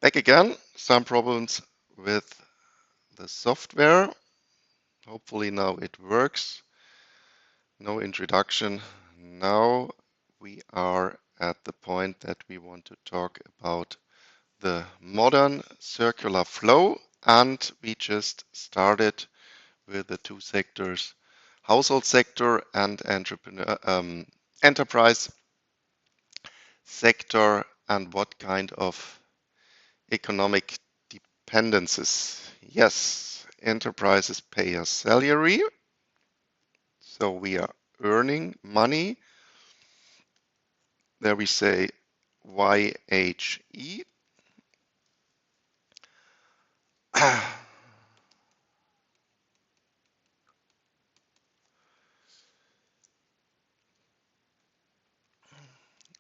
Back again, some problems with the software. Hopefully now it works. No introduction. Now we are at the point that we want to talk about the modern circular flow, and we just started with the two sectors, household sector and enterprise sector, and what kind of economic dependencies. Yes, enterprises pay a salary, so we are earning money. There we say YHE.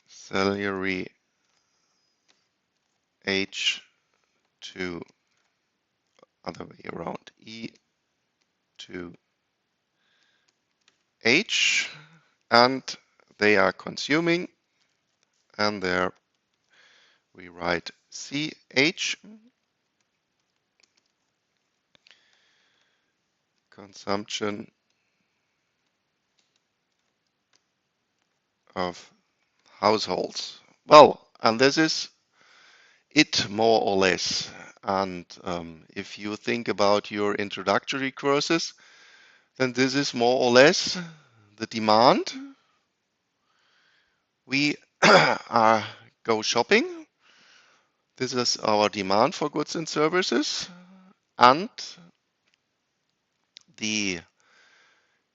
Salary H to other way around, E to H, and they are consuming, and there we write CH, consumption of households. Well, and this is it more or less. And if you think about your introductory courses, then this is more or less the demand. We go shopping. This is our demand for goods and services. And the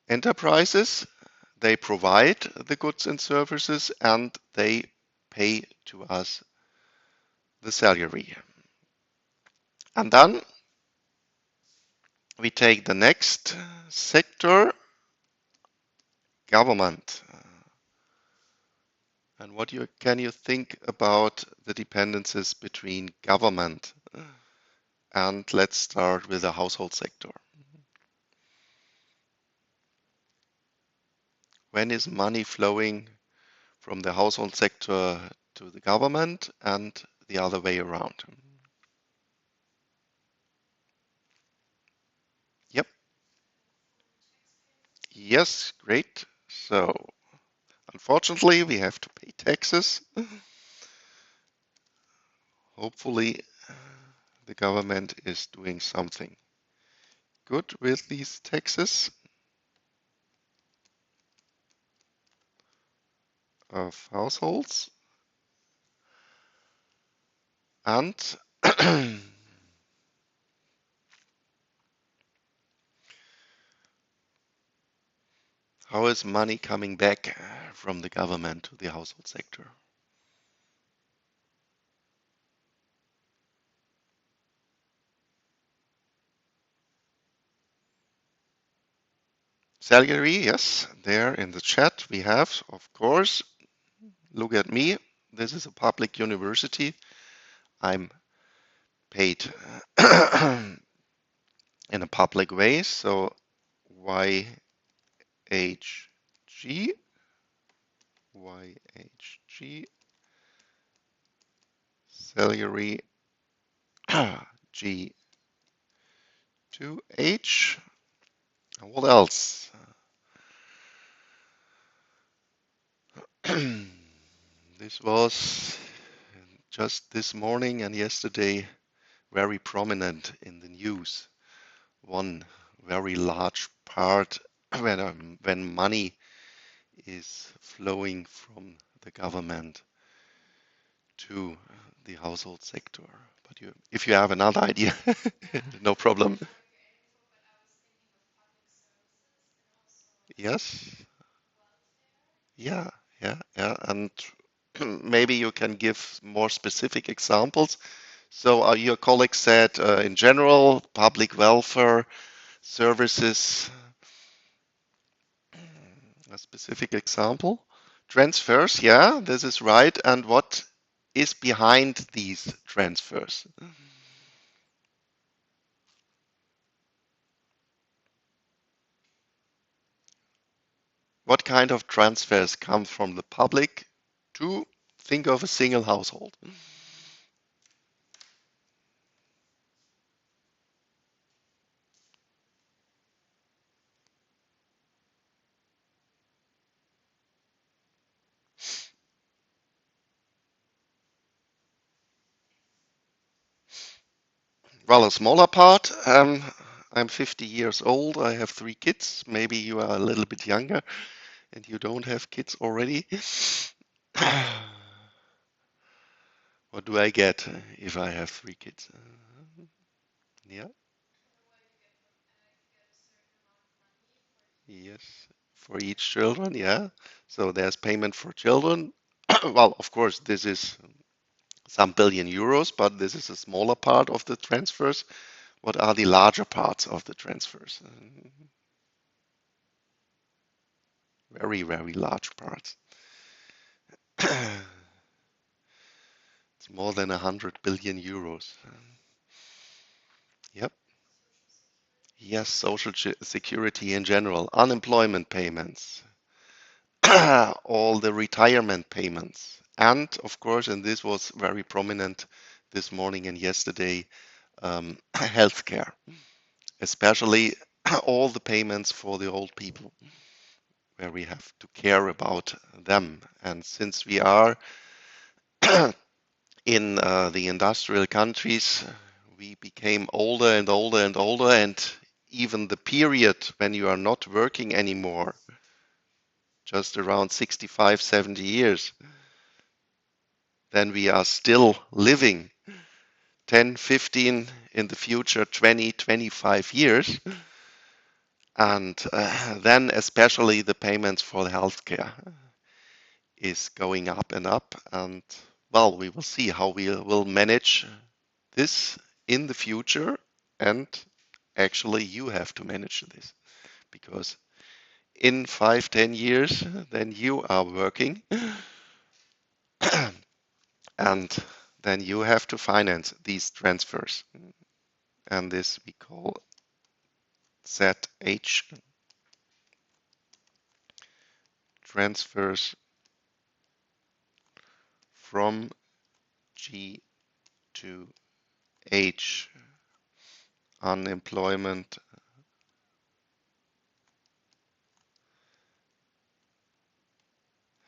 enterprises, they provide the goods and services and they pay to us the salary. And then we take the next sector, government. And what can you think about the dependencies between government? And let's start with the household sector. When is money flowing from the household sector to the government and the other way around? Yep. Yes, great. So, unfortunately, we have to pay taxes. Hopefully, the government is doing something good with these taxes of households. And how is money coming back from the government to the household sector? Salary, yes, there in the chat we have, of course. Look at me. This is a public university. I'm paid in a public way. So YHG, YHG, salary G2H. What else? This was just this morning and yesterday very prominent in the news. One very large part when money is flowing from the government to the household sector. But if you have another idea, no problem. Yes, yeah, yeah. And maybe you can give more specific examples. So your colleague said in general, public welfare services, a specific example. Transfers, yeah, this is right. And what is behind these transfers? What kind of transfers come from the public to think of a single household? Well, a smaller part. I'm 50 years old. I have 3 kids. Maybe you are a little bit younger and you don't have kids already. What do I get if I have 3 kids? Yeah, yes, for each children, yeah. So there's payment for children. Well, of course, this is some billion euros, but this is a smaller part of the transfers. What are the larger parts of the transfers? Very, very large parts. It's more than 100 billion euros. Yep. Yes, social security in general, unemployment payments, all the retirement payments, and of course, and this was very prominent this morning and yesterday, healthcare, especially all the payments for the old people, where we have to care about them. And since we are in the industrial countries, we became older and older and older, and even the period when you are not working anymore, just around 65, 70 years, then we are still living 10, 15, in the future 20, 25 years. And then especially the payments for the healthcare is going up and up. And well, we will see how we will manage this in the future. And actually, you have to manage this because in 5, 10 years, then you are working and then you have to finance these transfers. And this we call ZH, transfers from G to H, unemployment,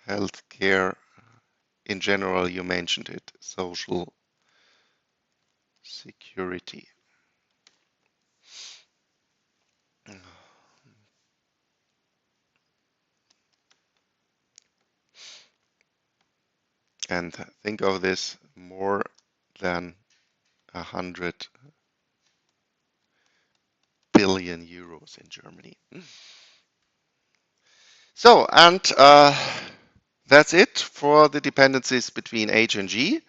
healthcare, in general, you mentioned it, social security. And think of this, more than 100 billion euros in Germany. So, and that's it for the dependencies between H and G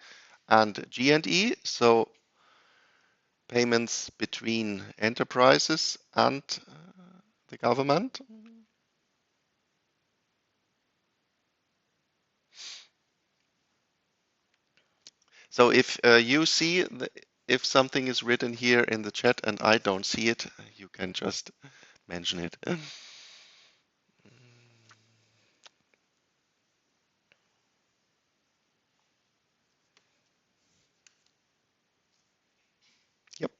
and E. So payments between enterprises and the government. So if you see if something is written here in the chat and I don't see it, you can just mention it. Yep.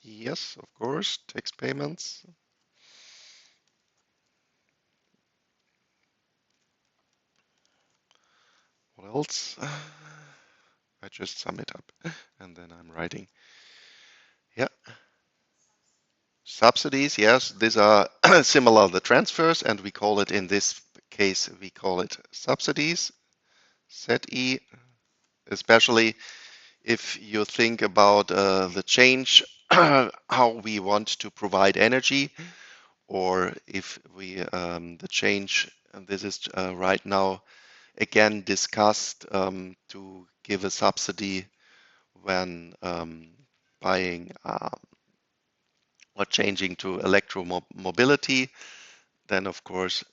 Yes, of course. Tax payments. What else? I just sum it up and then I'm writing. Yeah. Subsidies, yes, these are similar the transfers, and we call it in this case we call it subsidies, ZE, especially if you think about the change how we want to provide energy, or if we the change, and this is right now again discussed to give a subsidy when buying or changing to electromobility, then of course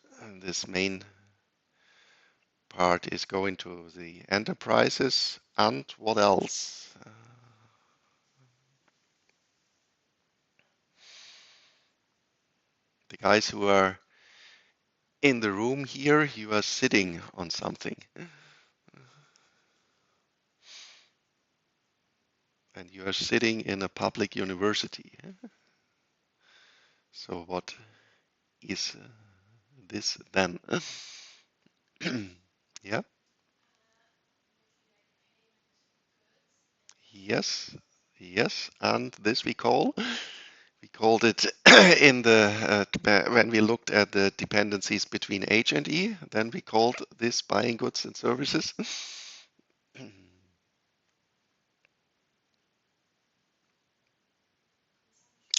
this main part is going to the enterprises. And what else? The guys who are in the room here, you are sitting on something and you are sitting in a public university. So what is this then? Yeah. yes, and this we called it in the when we looked at the dependencies between H and E, then we called this buying goods and services.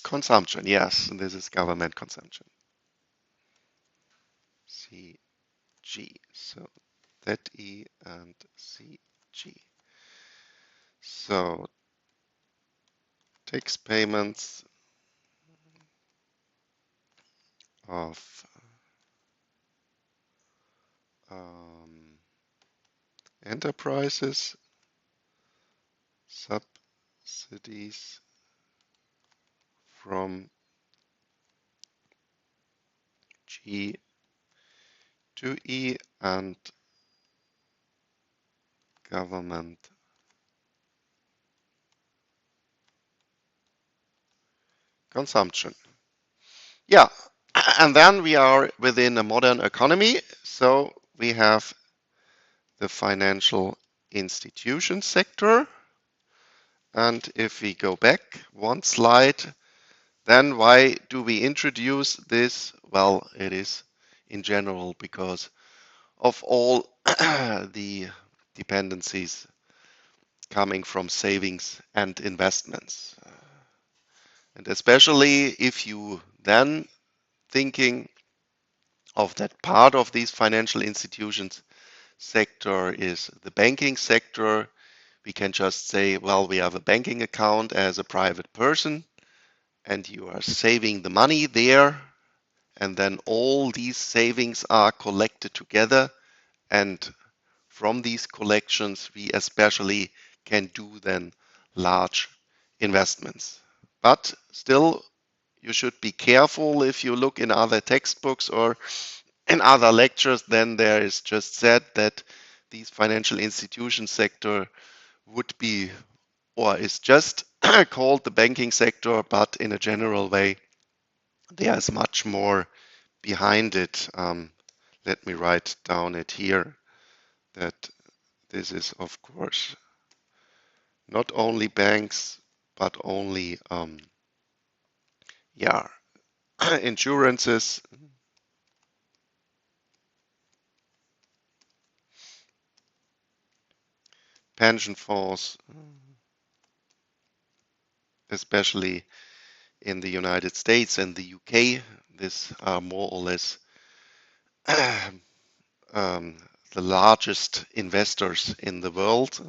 Consumption, yes, and this is government consumption. CG, so ZE and CG. So tax payments of um, enterprises, subsidies from G to E, and government consumption. Yeah, and then we are within a modern economy. So we have the financial institution sector. And if we go back one slide, then why do we introduce this? Well, it is in general because of all the dependencies coming from savings and investments. And especially if you then thinking of that part of these financial institutions sector is the banking sector, we can just say, well, we have a banking account as a private person and you are saving the money there, and then all these savings are collected together, and from these collections we especially can do then large investments. But still, you should be careful. If you look in other textbooks or in other lectures, then there is just said that these financial institution sector would be or is just called the banking sector, but in a general way, there's much more behind it. Let me write down it here that this is, of course, not only banks, but only yeah, insurances, pension funds, especially in the United States and the UK. These are more or less um, the largest investors in the world,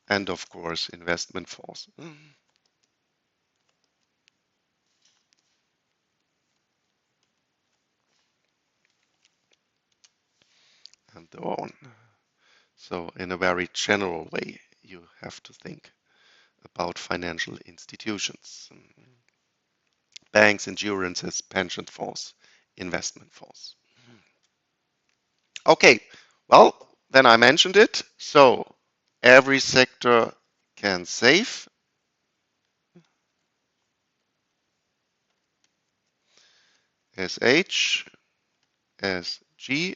and of course, investment funds. And so on. So, in a very general way, you have to think about financial institutions, banks, insurances, pension funds, investment funds. Okay, well, then I mentioned it. So, every sector can save. SH, SG,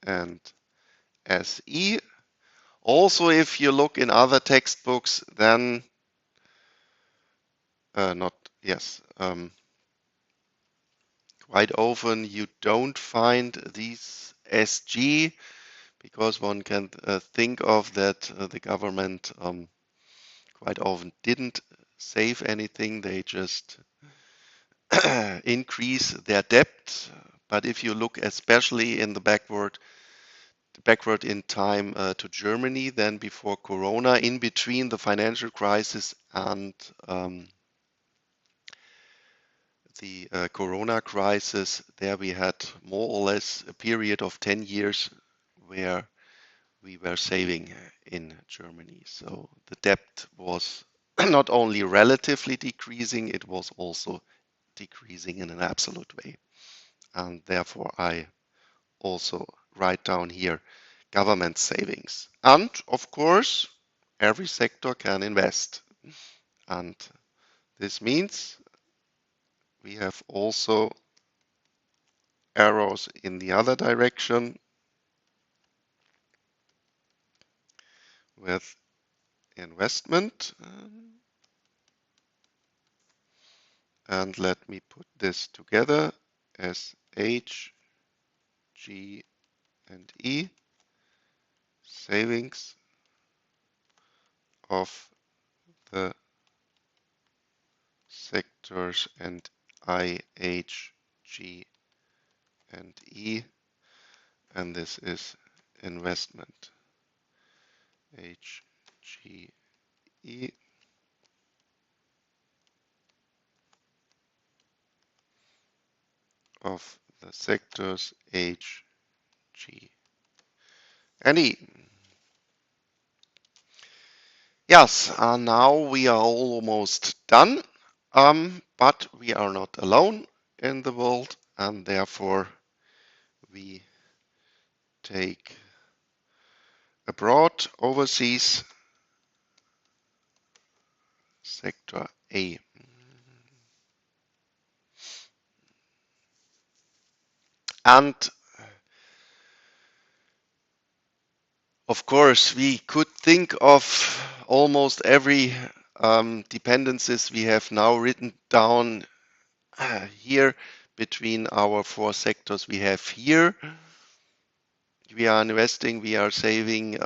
and SE. Also, if you look in other textbooks, then not, yes, quite often you don't find these SG because one can think of that the government quite often didn't save anything. They just increase their debt. But if you look especially in the backward in time to Germany, then before Corona, in between the financial crisis and the Corona crisis, there we had more or less a period of 10 years where we were saving in Germany. So the debt was not only relatively decreasing, it was also decreasing in an absolute way. And therefore, I also write down here government savings. And of course, every sector can invest. And this means we have also arrows in the other direction with investment. And let me put this together as H, G, and E, savings of the sectors, and I, H, G, and E, and this is investment, H, G, E, of the sectors H, G, and E. Yes, now we are almost done, but we are not alone in the world, and therefore we take abroad, overseas, sector A. And of course, we could think of almost every dependencies we have now written down here between our four sectors we have here. We are investing, we are saving,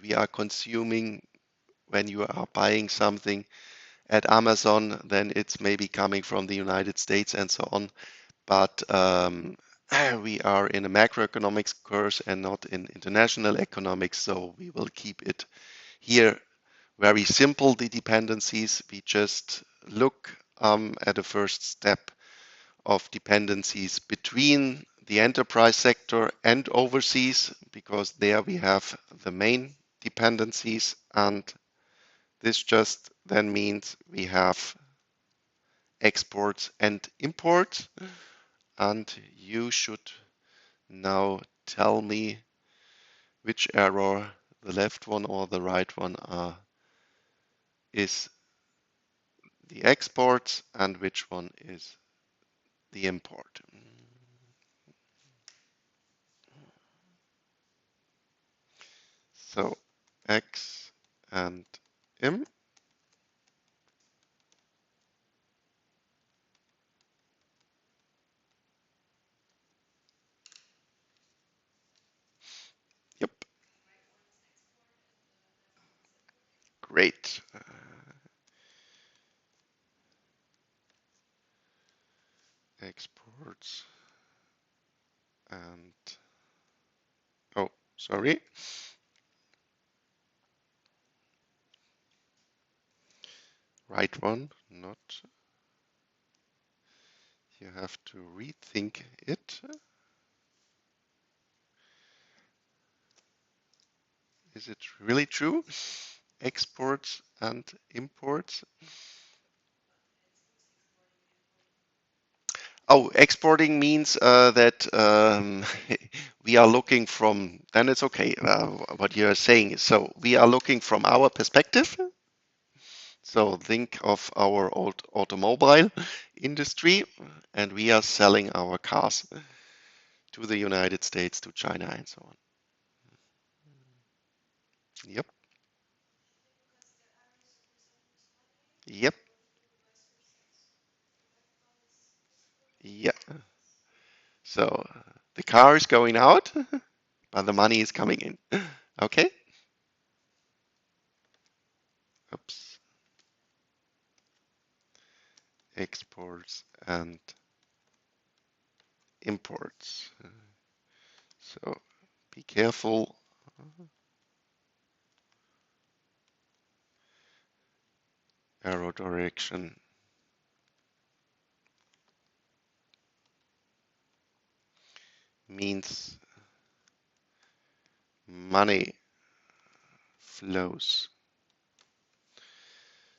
we are consuming. When you are buying something at Amazon, then it's maybe coming from the United States and so on. But we are in a macroeconomics course and not in international economics, so we will keep it here very simple, the dependencies. We just look at the first step of dependencies between the enterprise sector and overseas, because there we have the main dependencies, and this just then means we have exports and imports. And you should now tell me which error, the left one or the right one, is the exports and which one is the import. So X and M. Yep, great. Exports and, oh, sorry. Right one, not. You have to rethink it. Is it really true? Exports and imports. Oh, exporting means that we are looking from, then it's okay, what you're saying. So we are looking from our perspective. So think of our old automobile industry, and we are selling our cars to the United States, to China, and so on. Yep, yep, yeah. So the car is going out, but the money is coming in. Okay? Oops. Exports and imports. So be careful. Arrow direction means money flows.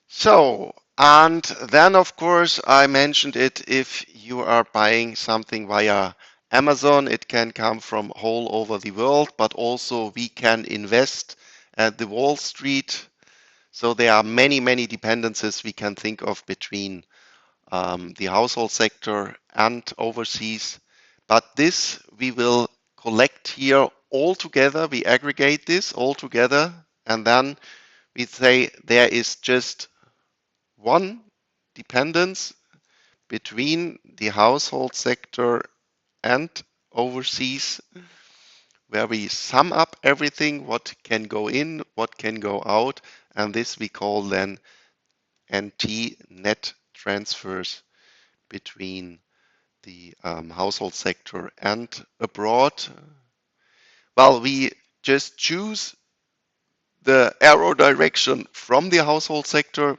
So, and then of course I mentioned it, if you are buying something via Amazon, it can come from all over the world, but also we can invest at the Wall Street. So there are many, many dependencies we can think of between the household sector and overseas. But this we will collect here all together. We aggregate this all together, and then we say there is just one dependence between the household sector and overseas, where we sum up everything, what can go in, what can go out, and this we call then NT, net transfers between the household sector and abroad. Well, we just choose the arrow direction from the household sector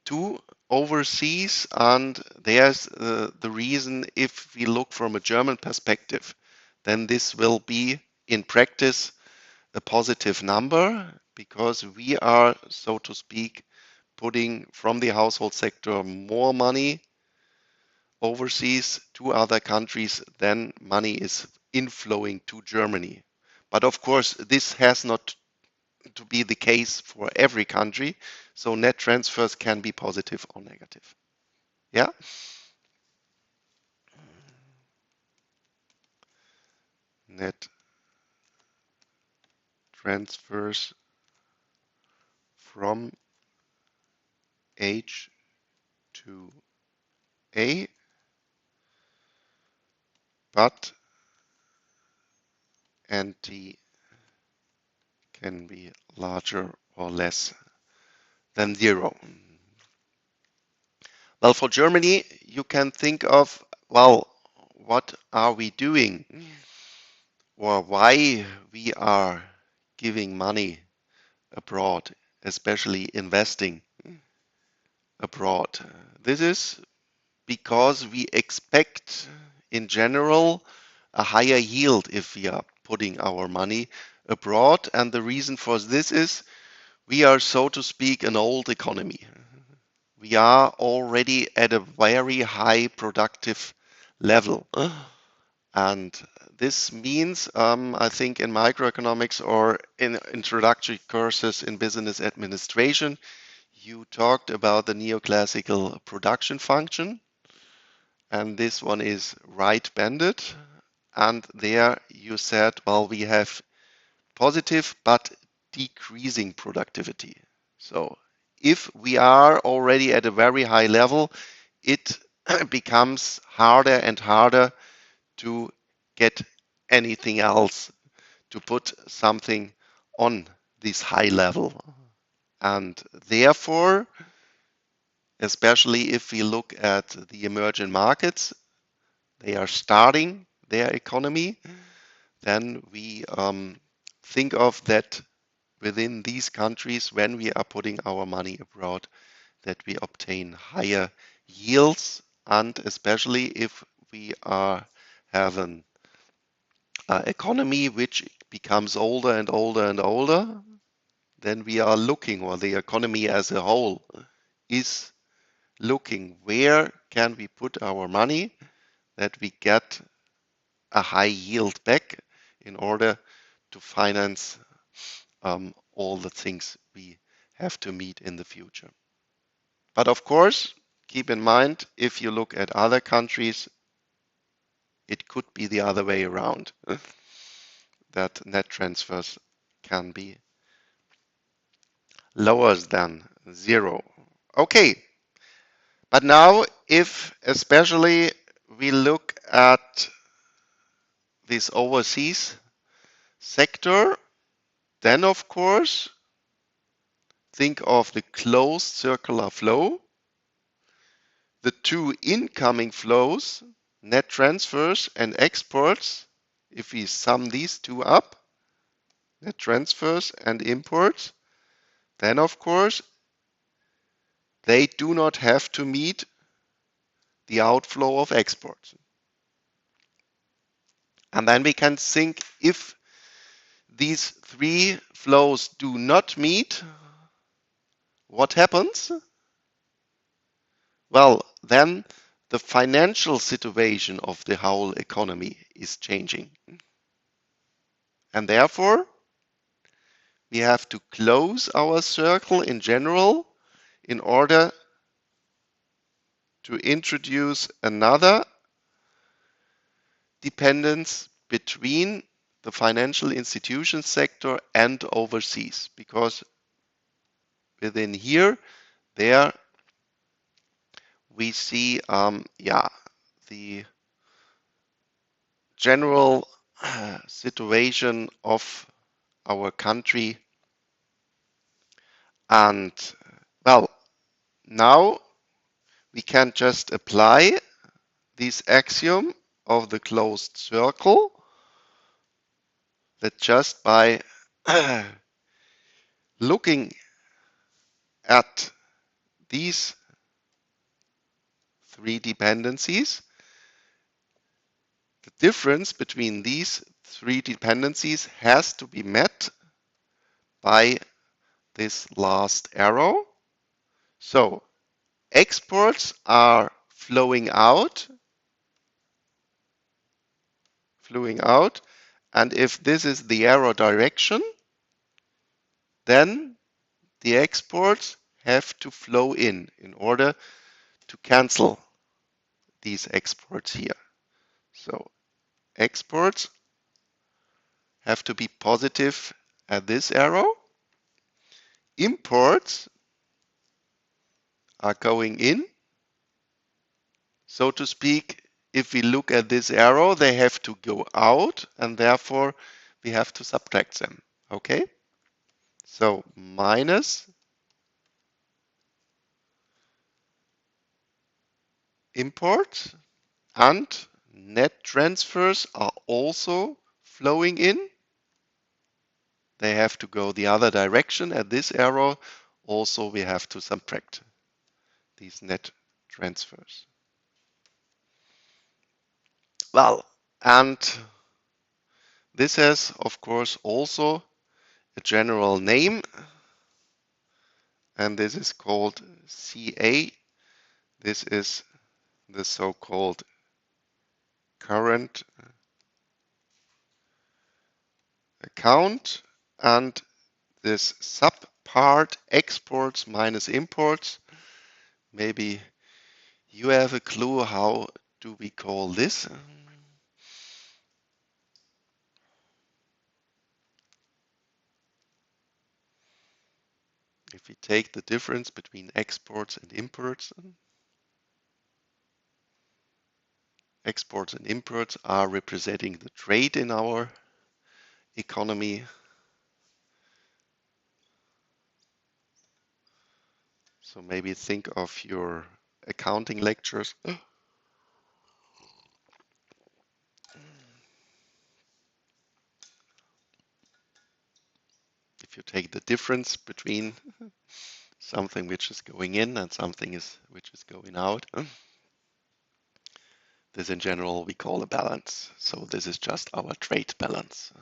to overseas, and there's the reason. If we look from a German perspective, then this will be in practice a positive number, because we are, so to speak, putting from the household sector more money overseas to other countries than money is inflowing to Germany. But of course, this has not to be the case for every country, so net transfers can be positive or negative. Yeah? Net transfers from H to A, but NT can be larger or less than 0. Well, for Germany, you can think of, well, what are we doing? Or why we are giving money abroad, especially investing abroad. This is because we expect, in general, a higher yield if we are putting our money abroad. And the reason for this is we are, so to speak, an old economy. We are already at a very high productive level. And this means, I think, in microeconomics or in introductory courses in business administration, you talked about the neoclassical production function, and this one is right-banded. And there you said, well, we have positive but decreasing productivity. So if we are already at a very high level, it becomes harder and harder to get anything else, to put something on this high level. And therefore, especially if we look at the emerging markets, they are starting their economy, then we think of that within these countries, when we are putting our money abroad, that we obtain higher yields, and especially if we have an economy which becomes older and older and older, then we are looking, or the economy as a whole is looking, where can we put our money that we get a high yield back in order to finance all the things we have to meet in the future. But of course, keep in mind, if you look at other countries, it could be the other way around, that net transfers can be lower than 0. Okay, but now if especially we look at this overseas sector, then of course think of the closed circular flow, the two incoming flows, net transfers and exports. If we sum these two up, net transfers and imports, then of course they do not have to meet the outflow of exports. And then we can think, if these three flows do not meet, what happens? Well, then the financial situation of the whole economy is changing. And therefore, we have to close our circle in general in order to introduce another dependence between the financial institution sector and overseas. Because within here, there we see, the general situation of our country. And well, now we can just apply this axiom of the closed circle, that just by looking at these three dependencies, the difference between these three dependencies has to be met by this last arrow. So exports are flowing out, and if this is the arrow direction, then the exports have to flow in order to cancel these exports here. So exports have to be positive at this arrow. Imports are going in. So to speak, if we look at this arrow, they have to go out, and therefore we have to subtract them. Okay? So minus imports, and net transfers are also flowing in. They have to go the other direction at this arrow. Also, we have to subtract these net transfers. Well, and this has, of course, also a general name, and this is called CA. This is the so-called current account, and this subpart exports minus imports. Maybe you have a clue how do we call this? If we take the difference between exports and imports are representing the trade in our economy. So maybe think of your accounting lectures. If you take the difference between something which is going in and something which is going out, this in general we call a balance. So this is just our trade balance.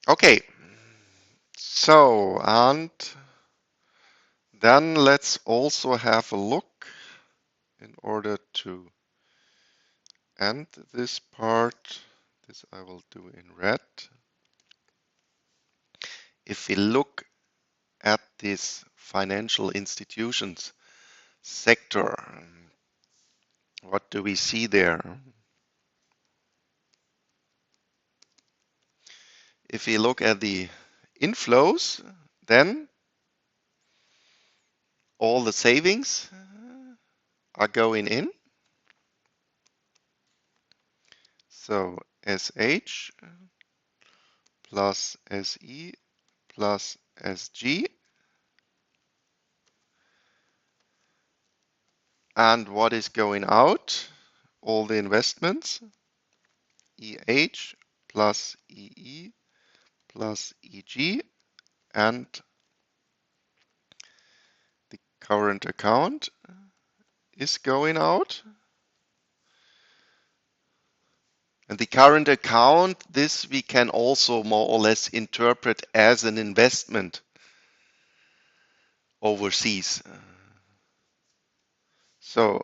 Okay, so and then let's also have a look in order to end this part. This I will do in red. If we look at this financial institutions sector, what do we see there? If we look at the inflows, then all the savings are going in. So SH plus SE plus SG. And what is going out? All the investments. EH plus EE plus EG, and the current account is going out. And the current account, this we can also more or less interpret as an investment overseas. So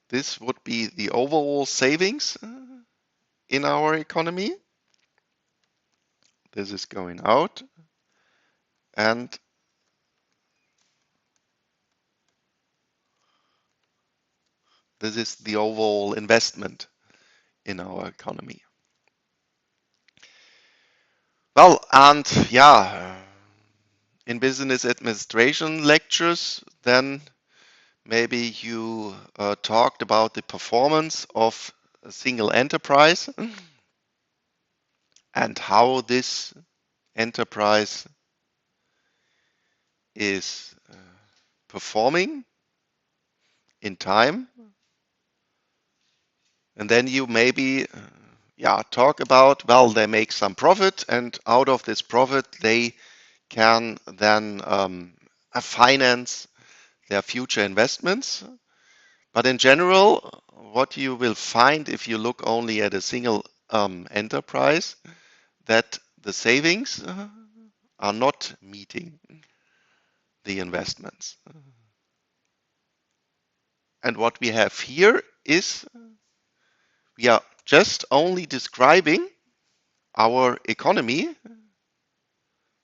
this would be the overall savings in our economy. This is going out, and this is the overall investment in our economy. Well, and yeah, in business administration lectures, then maybe you talked about the performance of a single enterprise and how this enterprise is performing in time. And then you maybe talk about, well, they make some profit, and out of this profit, they can then finance their future investments. But in general, what you will find if you look only at a single enterprise, that the savings are not meeting the investments. And what we have here is we are just only describing our economy.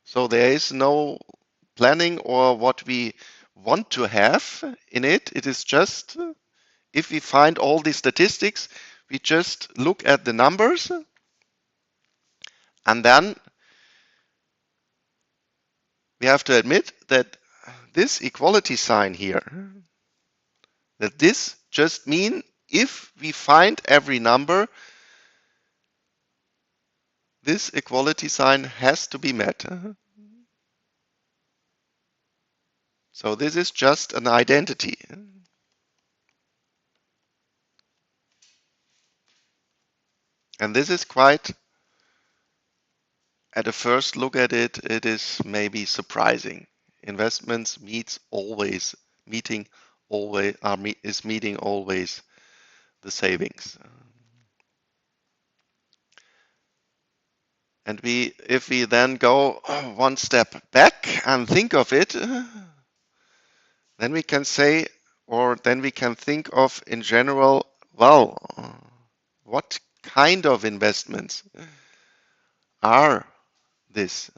So there is no planning or what we want to have in it. It is just if we find all the statistics, we just look at the numbers and then we have to admit that this equality sign here, that this just means if we find every number, this equality sign has to be met. So this is just an identity. And this is quite, at a first look at it, it is maybe surprising. Investments meeting always is meeting always the savings. And if we then go one step back and think of it, then we can say, or then we can think of in general, well, what kind of investments are this?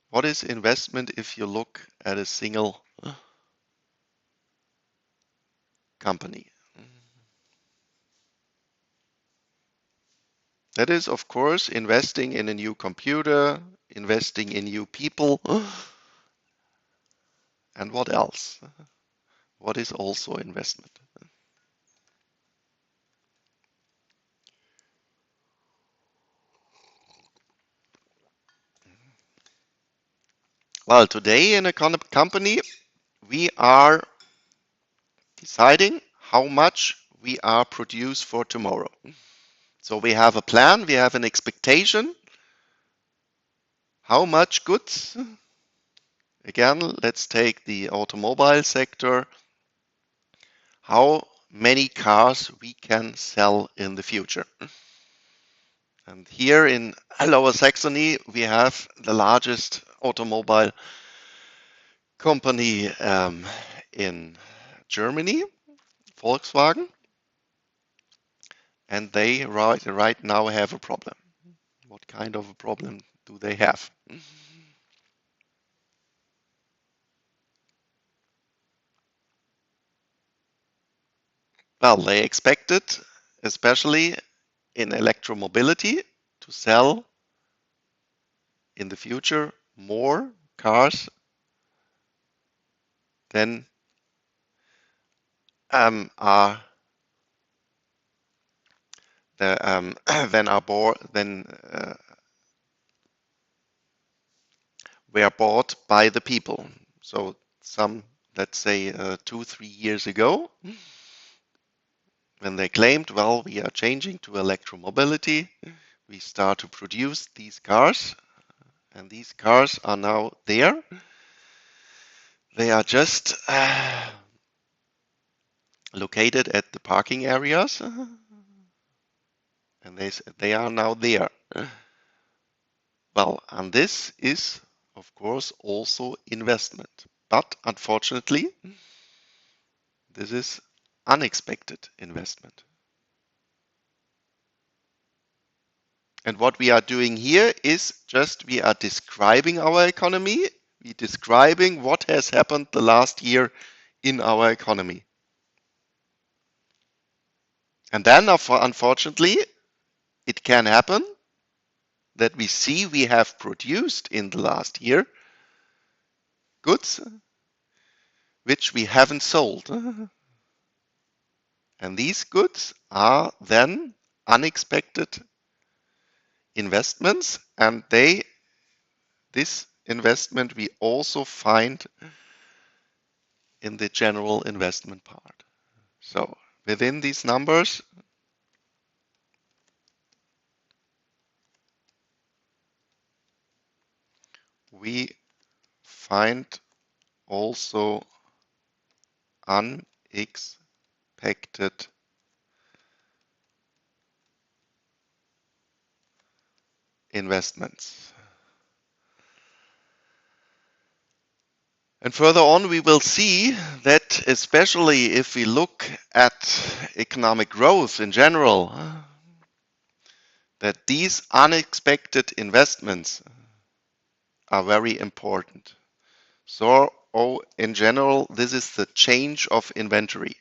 What is investment if you look at a single company? That is, of course, investing in a new computer, investing in new people, and what else? What is also investment? Well, today in a company, we are deciding how much we are produce for tomorrow. So we have a plan, we have an expectation. How much goods? Again, let's take the automobile sector. How many cars we can sell in the future. And here in Lower Saxony, we have the largest automobile company in Germany, Volkswagen, and they right now have a problem. What kind of a problem do they have? Well, they expected, especially in electromobility, to sell in the future more cars than are than are bought than were bought by the people. So some, let's say, 2-3 years ago, when they claimed, well, we are changing to electromobility, we start to produce these cars, and these cars are now there. They are just located at the parking areas, and they are now there. Well, and this is, of course, also investment. But unfortunately, this is unexpected investment. And what we are doing here is just we are describing our economy. We're describing what has happened the last year in our economy. And then, unfortunately, it can happen that we see we have produced in the last year goods which we haven't sold. And these goods are then unexpected investments, and this investment we also find in the general investment part. So within these numbers, we find also unexpected investments. And further on, we will see that especially if we look at economic growth in general, that these unexpected investments are very important. So, in general, this is the change of inventory.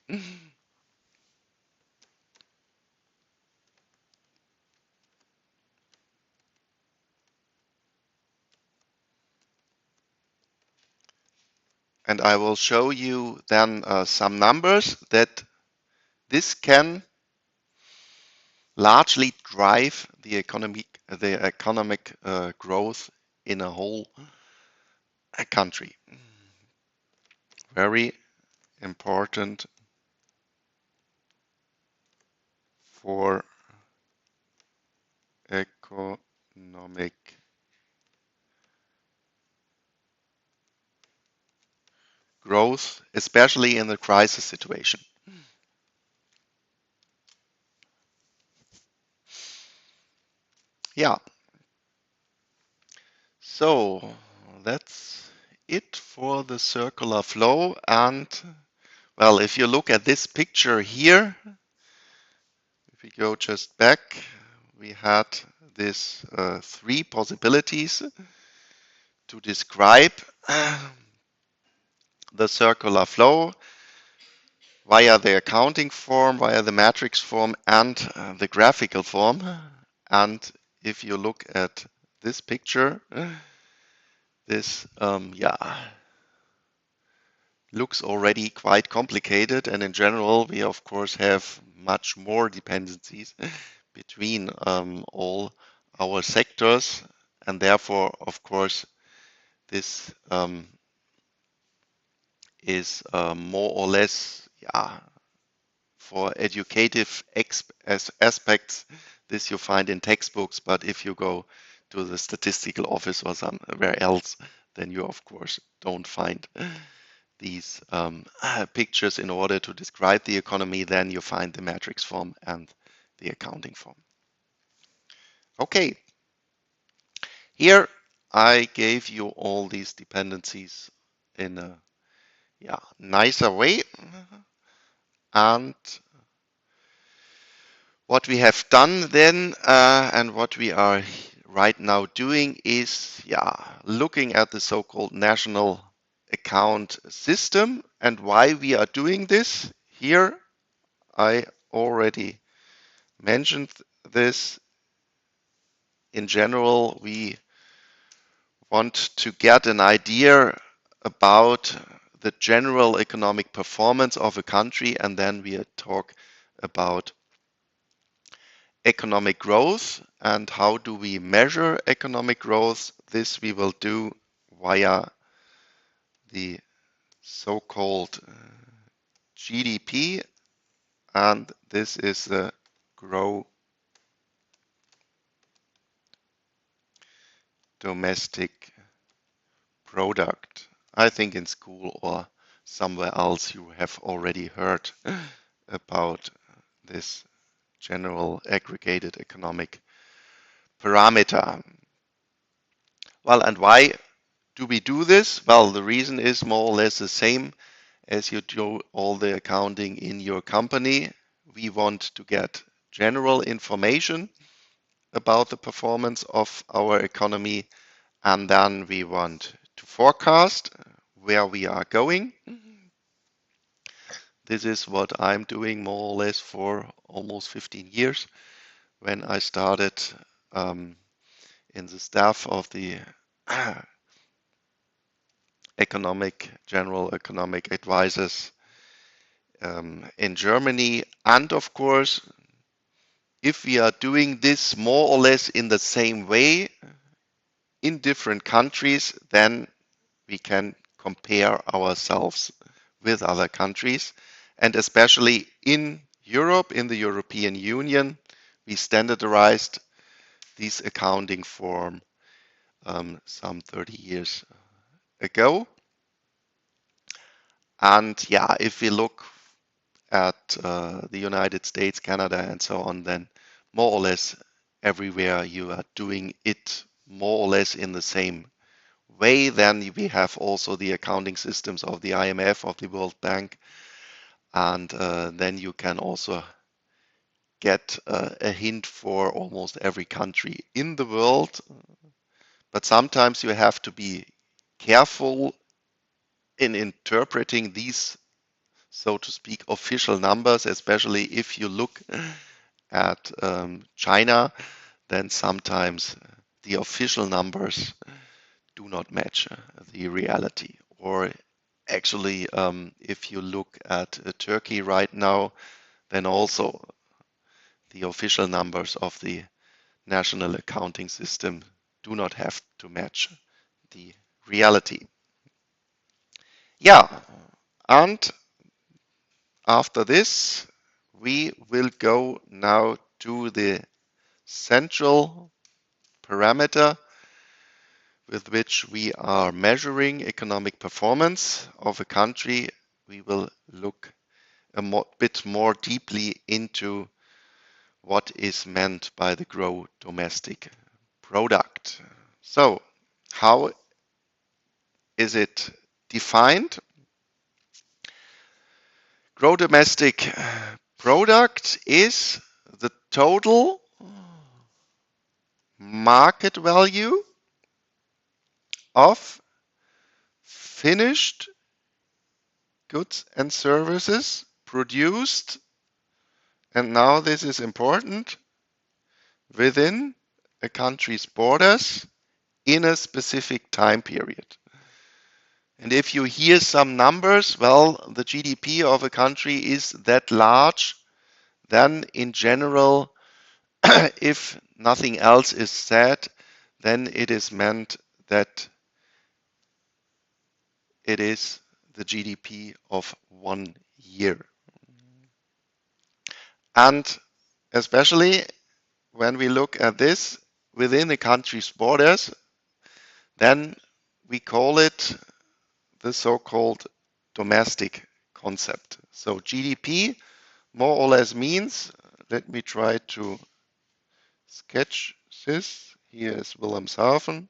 And I will show you then some numbers that this can largely drive the economic growth in a whole country. Very important for economic growth, especially in the crisis situation. Yeah. So that's it for the circular flow. And well, if you look at this picture here, if we go just back, we had these three possibilities to describe the circular flow via the accounting form, via the matrix form, and the graphical form. And if you look at this picture, this looks already quite complicated. And in general, we of course have much more dependencies between all our sectors, and therefore, of course, this is more or less, for educative aspects, this you find in textbooks, but if you go to the statistical office or somewhere else, then you of course don't find these pictures in order to describe the economy. Then you find the matrix form and the accounting form. Okay, here I gave you all these dependencies in a nicer way. And what we have done then and what we are right now doing is looking at the so-called national account system. And why we are doing this here, I already mentioned this. In general, we want to get an idea about the general economic performance of a country, and then we talk about economic growth and how do we measure economic growth. This we will do via the so-called GDP, and this is the gross domestic product. I think in school or somewhere else you have already heard about this general aggregated economic parameter. Well, and why do we do this? Well, the reason is more or less the same as you do all the accounting in your company. We want to get general information about the performance of our economy, and then we want to forecast where we are going. This is what I'm doing more or less for almost 15 years when I started in the staff of the general economic advisors in Germany. And of course, if we are doing this more or less in the same way in different countries, then we can compare ourselves with other countries. And especially in Europe, in the European Union, we standardized this accounting form some 30 years ago. And yeah, if we look at the United States, Canada, and so on, then more or less everywhere you are doing it more or less in the same way. Then we have also the accounting systems of the IMF, of the World Bank, and then you can also get a hint for almost every country in the world. But sometimes you have to be careful in interpreting these, so to speak, official numbers, especially if you look at China, then sometimes the official numbers do not match the reality. Or actually, if you look at Turkey right now, then also the official numbers of the national accounting system do not have to match the reality. Yeah, and after this, we will go now to the central parameter with which we are measuring economic performance of a country. We will look a bit more deeply into what is meant by the gross domestic product. So, how is it defined? Gross domestic product is the total market value of finished goods and services produced, and now this is important, within a country's borders in a specific time period. And if you hear some numbers, well, the GDP of a country is that large, then in general, if nothing else is said, then it is meant that it is the GDP of 1 year. And especially when we look at this within a country's borders, then we call it the so-called domestic concept. So GDP more or less means, let me try to sketch this. Here is Wilhelmshaven.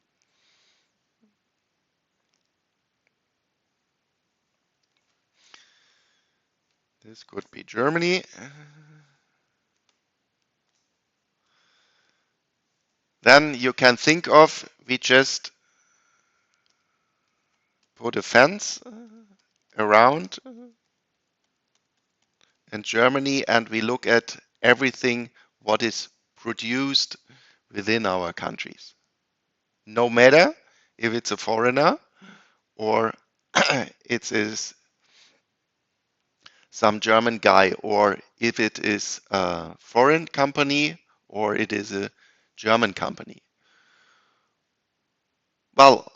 This could be Germany. Then you can think of, we just put a fence around in Germany and we look at everything what is produced within our countries. No matter if it's a foreigner or it is some German guy, or if it is a foreign company or it is a German company. Well,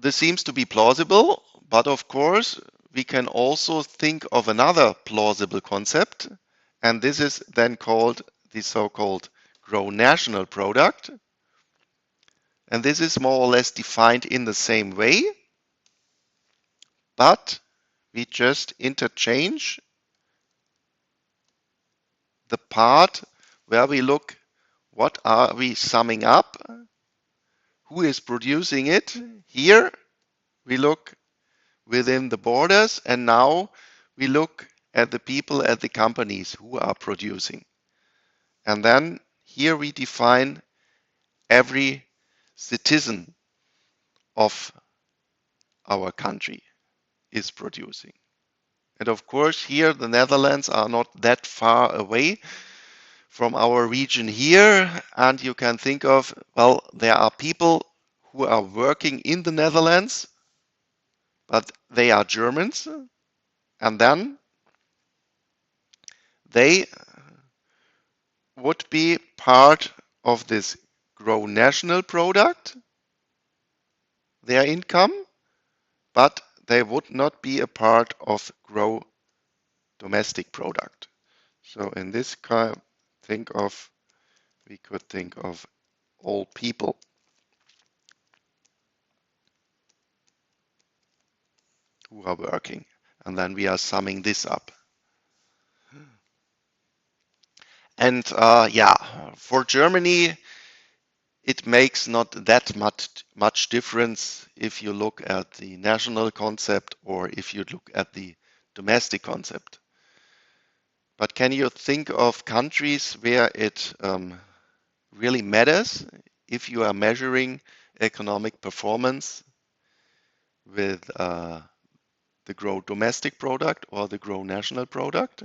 this seems to be plausible, but of course we can also think of another plausible concept, and this is then called the so-called gross national product. And this is more or less defined in the same way, but we just interchange the part where we look what are we summing up, who is producing it. Here we look within the borders, and now we look at the people, at the companies who are producing. And then here we define every citizen of our country is producing. And of course, here the Netherlands are not that far away from our region here. And you can think of, well, there are people who are working in the Netherlands, but they are Germans. And then they would be part of this grow national product, their income, but they would not be a part of grow domestic product. So in this kind, we could think of all people who are working, and then we are summing this up. And yeah, for Germany, it makes not that much difference if you look at the national concept or if you look at the domestic concept. But can you think of countries where it really matters if you are measuring economic performance with the gross domestic product or the gross national product?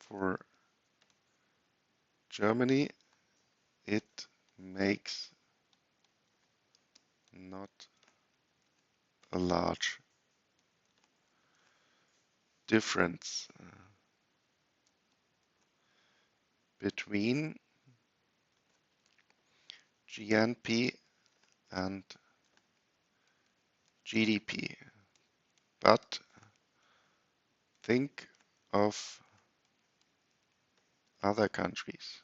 For Germany, it makes not a large difference between GNP and GDP. But think of other countries.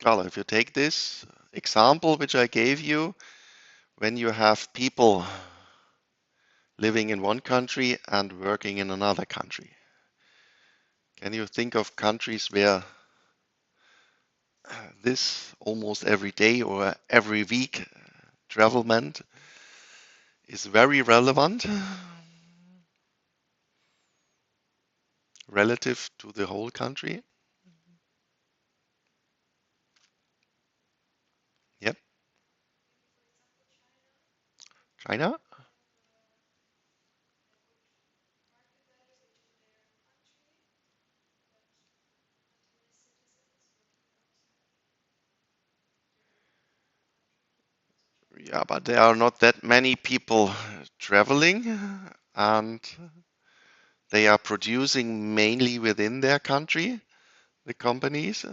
Well, if you take this example which I gave you, when you have people living in one country and working in another country, can you think of countries where this almost every day or every week travelment is very relevant relative to the whole country? Yep. China? Yeah, but there are not that many people traveling, and they are producing mainly within their country, the companies,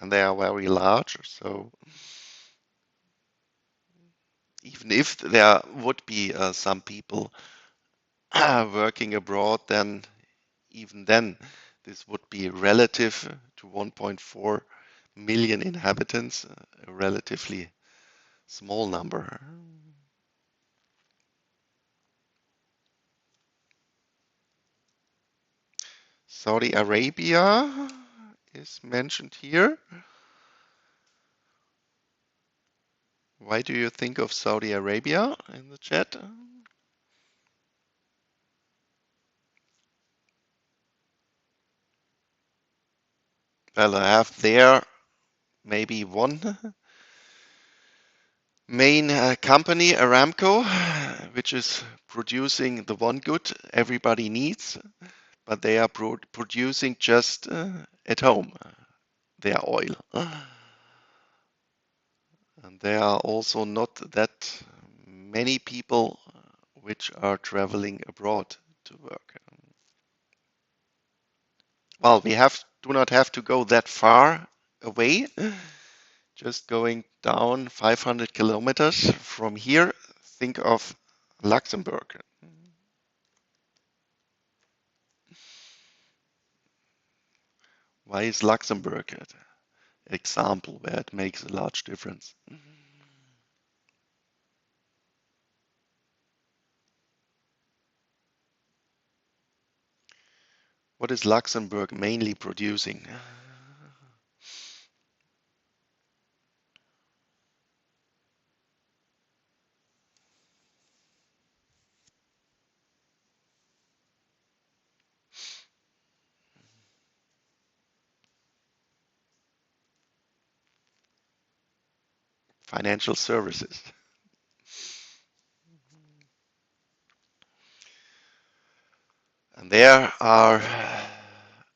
and they are very large. So even if there would be some people working abroad, then even then, this would be relative to 1.4 million inhabitants, a relatively small number. Saudi Arabia is mentioned here. Why do you think of Saudi Arabia in the chat? Well, I have there maybe one main company, Aramco, which is producing the one good everybody needs, but they are producing just at home their oil. And there are also not that many people which are traveling abroad to work. Well, we do not have to go that far away. Just going down 500 kilometers from here, think of Luxembourg. Why is Luxembourg an example where it makes a large difference? What is Luxembourg mainly producing? Financial services. And there are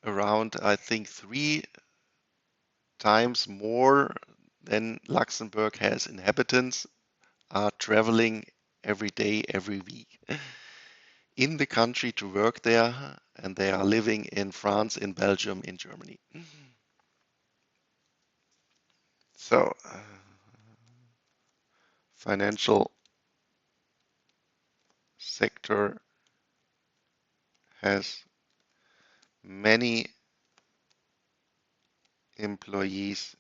around, I think, 3 times more than Luxembourg has inhabitants are traveling every day, every week in the country to work there, and they are living in France, in Belgium, in Germany. So, financial sector has many employees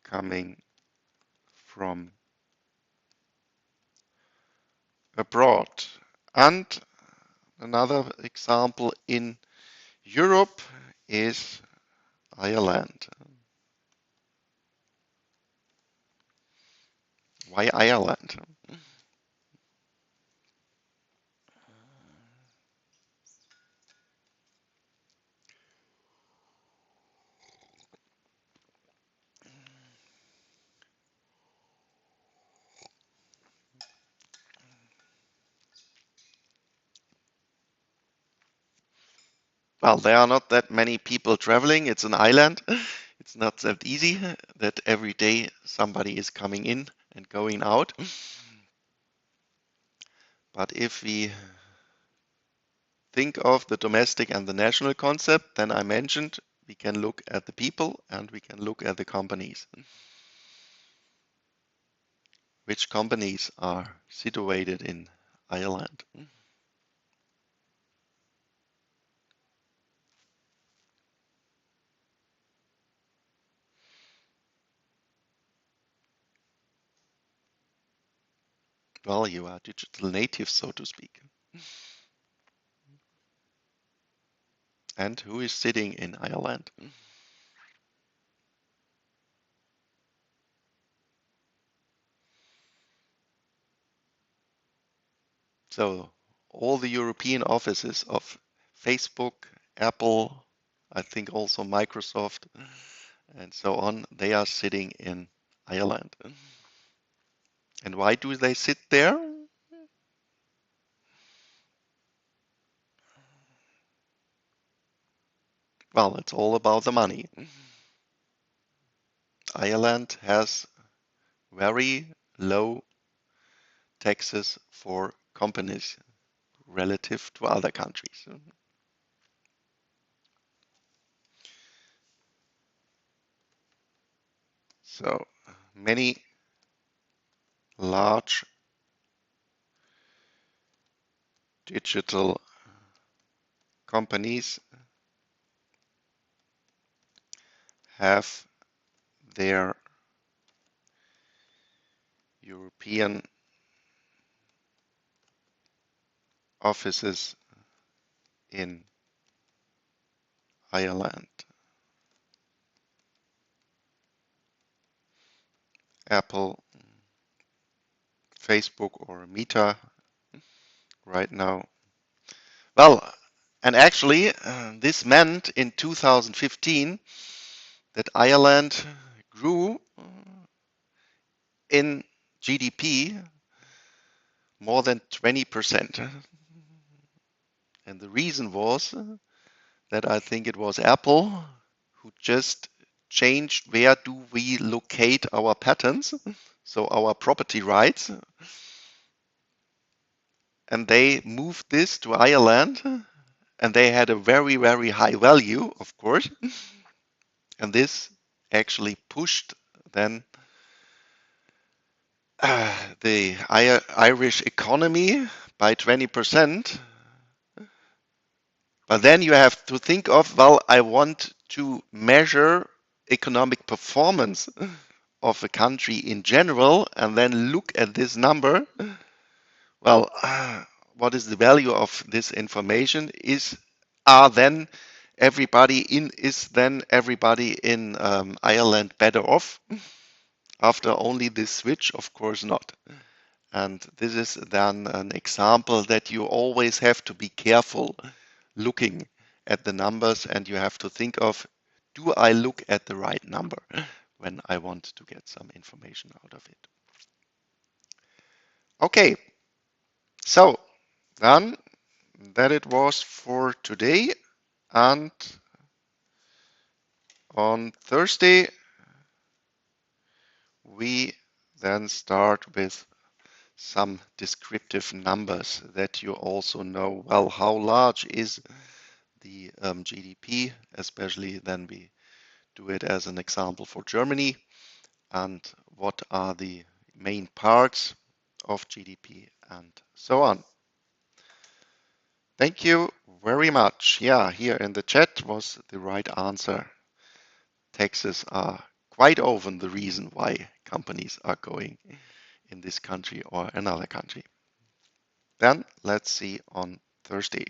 coming from abroad. And another example in Europe is Ireland. Why Ireland? Well, there are not that many people traveling. It's an island. It's not that easy that every day somebody is coming in and going out. But if we think of the domestic and the national concept, then I mentioned we can look at the people and we can look at the companies. Which companies are situated in Ireland? Well, you are digital natives, so to speak. And who is sitting in Ireland? So all the European offices of Facebook, Apple, I think also Microsoft, and so on, they are sitting in Ireland. And why do they sit there? Well, it's all about the money. Ireland has very low taxes for companies relative to other countries. So many large digital companies have their European offices in Ireland. Apple, Facebook, or Meta right now. Well, and actually, this meant in 2015 that Ireland grew in GDP more than 20%. And the reason was that I think it was Apple who just changed where do we locate our patents, so our property rights, and they moved this to Ireland, and they had a very, very high value, of course, and this actually pushed then the Irish economy by 20%, But then you have to think of, well, I want to measure economic performance of a country in general and then look at this number. Well, what is the value of this information? Is then everybody in Ireland better off after only this switch? Of course not. And this is then an example that you always have to be careful looking at the numbers, and you have to think of, do I look at the right number when I want to get some information out of it? Okay, so then that it was for today, and on Thursday we then start with some descriptive numbers that you also know. Well, how large is the GDP, especially then we do it as an example for Germany, and what are the main parts of GDP and so on. Thank you very much. Yeah, here in the chat was the right answer. Taxes are quite often the reason why companies are going in this country or another country. Then let's see on Thursday.